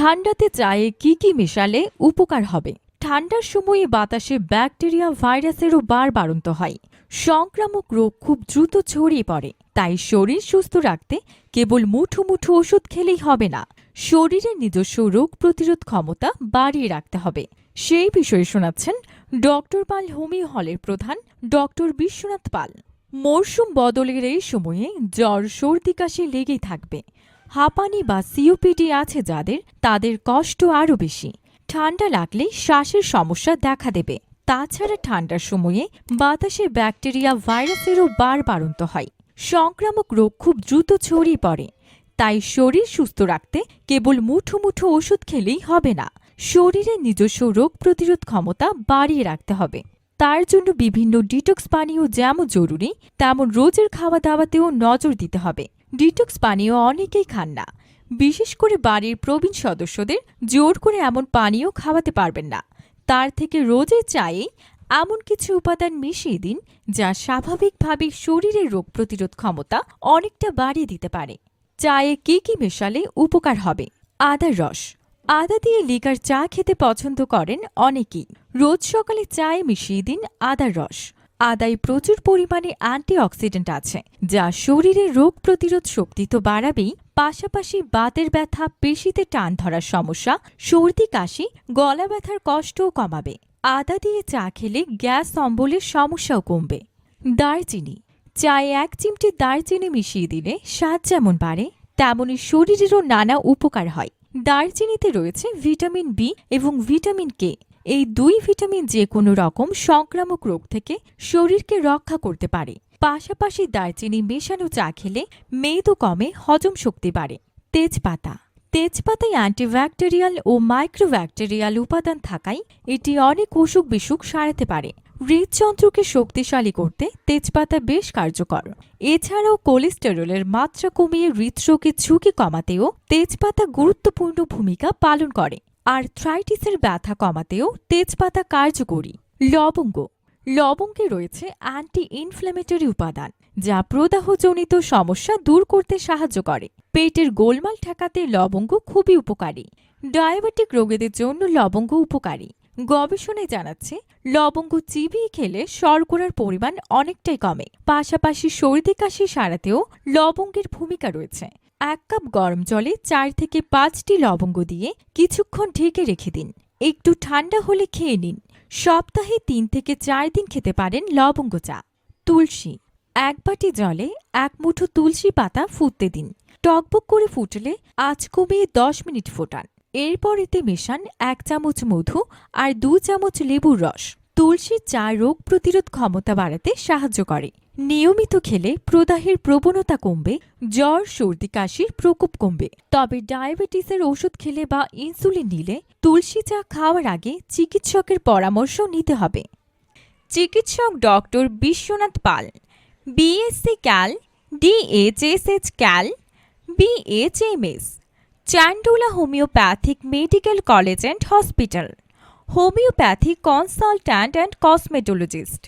ঠান্ডাতে চায়ে কি মেশালে উপকার হবে? ঠান্ডার সময়ে বাতাসে ব্যাকটেরিয়া ভাইরাসেরও বাড়ন্ত হয়। সংক্রামক রোগ খুব দ্রুত ছড়িয়ে পড়ে। তাই শরীর সুস্থ রাখতে কেবল মুঠো ওষুধ খেলেই হবে না, শরীরের নিজস্ব রোগ প্রতিরোধ ক্ষমতা বাড়িয়ে রাখতে হবে। সেই বিষয়ে শোনাচ্ছেন ডক্টর পাল হোমিও হলের প্রধান ডক্টর বিশ্বনাথ পাল। মরশুম বদলের এই সময়ে জ্বর সর্দি কাশি লেগেই থাকবে। হাঁপানি বা সিওপিডি আছে যাদের, তাদের কষ্ট আরও বেশি। ঠান্ডা লাগলে শ্বাসের সমস্যা দেখা দেবে। তাছাড়া ঠান্ডার সময়ে বাতাসে ব্যাকটেরিয়া ভাইরাসেরও বাড়ন্ত হয়। সংক্রামক রোগ খুব দ্রুত ছড়িয়ে পড়ে। তাই শরীর সুস্থ রাখতে কেবল মুঠো ওষুধ খেলেই হবে না, শরীরের নিজস্ব রোগ প্রতিরোধ ক্ষমতা বাড়িয়ে রাখতে হবে। তার জন্য বিভিন্ন ডিটক্স পানীয় যেমন জরুরি, তেমন রোজের খাওয়া দাওয়াতেও নজর দিতে হবে। ডিটক্স পানীয় অনেকেই খান না, বিশেষ করে বাড়ির প্রবীণ সদস্যদের জোর করে এমন পানীয় খাওয়াতে পারবেন না। তার থেকে রোজের চায়ে এমন কিছু উপাদান মিশিয়ে দিন যা স্বাভাবিকভাবে শরীরের রোগ প্রতিরোধ ক্ষমতা অনেকটা বাড়িয়ে দিতে পারে। চায়ে কি মেশালে উপকার হবে? আদার রস। আদা দিয়ে লিকার চা খেতে পছন্দ করেন অনেকেই। রোজ সকালে চায়ে মিশিয়ে দিন আদার রস। আদায় প্রচুর পরিমাণে অ্যান্টিঅক্সিডেন্ট আছে, যা শরীরের রোগ প্রতিরোধ শক্তি তো বাড়াবেই, পাশাপাশি বাতের ব্যথা, পেশিতে টান ধরার সমস্যা, সর্দি কাশি, গলা ব্যথার কষ্টও কমাবে। আদা দিয়ে চা খেলে গ্যাস অম্বলের সমস্যাও কমবে। দারচিনি। চায়ে 1 চিমটি দারচিনি মিশিয়ে দিলে স্বাদ যেমন বাড়ে, তেমনই শরীরেরও নানা উপকার হয়। দারচিনিতে রয়েছে ভিটামিন বি এবং ভিটামিন কে। এই 2 ভিটামিন যে কোনো রকম সংক্রামক রোগ থেকে শরীরকে রক্ষা করতে পারে। পাশাপাশি দারচিনি মেশানো চা খেলে মেদও কমে, হজম শক্তি বাড়ে। তেজপাতা। তেজপাতায় অ্যান্টিব্যাকটেরিয়াল ও মাইক্রোব্যাকটেরিয়াল উপাদান থাকায় এটি অনেক অসুখ বিসুখ সারাতে পারে। হৃদযন্ত্রকে শক্তিশালী করতে তেজপাতা বেশ কার্যকর। এছাড়াও কোলেস্টেরলের মাত্রা কমিয়ে হৃদরোগের ঝুঁকি কমাতেও তেজপাতা গুরুত্বপূর্ণ ভূমিকা পালন করে। আর্থ্রাইটিসের ব্যথা কমাতেও তেজপাতা কার্যকরী। লবঙ্গ। লবঙ্গে রয়েছে অ্যান্টি ইনফ্ল্যামেটরি উপাদান, যা প্রদাহজনিত সমস্যা দূর করতে সাহায্য করে। পেটের গোলমাল ঠেকাতে লবঙ্গ খুবই উপকারী। ডায়াবেটিক রোগীদের জন্য লবঙ্গ উপকারী। গবেষণায় জানাচ্ছে লবঙ্গ চিবিয়ে খেলে শর্করার পরিমাণ অনেকটাই কমে। পাশাপাশি সর্দি কাশি সারাতেও লবঙ্গের ভূমিকা রয়েছে। 1 কাপ গরম জলে 4 থেকে 5টি লবঙ্গ দিয়ে কিছুক্ষণ ঢেকে রেখে দিন। একটু ঠান্ডা হলে খেয়ে নিন। সপ্তাহে 3 থেকে 4 দিন খেতে পারেন লবঙ্গ চা। তুলসী। 1 বাটি জলে 1 মুঠো তুলসী পাতা ফুটতে দিন। টকবক করে ফুটলে আঁচ কমিয়ে 10 মিনিট ফোটান। এরপর এতে মেশান 1 চামচ মধু আর 2 চামচ লেবুর রস। তুলসীর চা রোগ প্রতিরোধ ক্ষমতা বাড়াতে সাহায্য করে। নিয়মিত খেলে প্রদাহের প্রবণতা কমবে, জ্বর সর্দি কাশির প্রকোপ কমবে। তবে ডায়াবেটিসের ওষুধ খেলে বা ইনসুলিন নিলে তুলসী চা খাওয়ার আগে চিকিৎসকের পরামর্শ নিতে হবে। চিকিৎসক doctor Biswanath Pal, BSc Cal, DHSH Cal, BHMS, Chandola homeopathic medical college and hospital, homeopathic consultant and cosmetologist.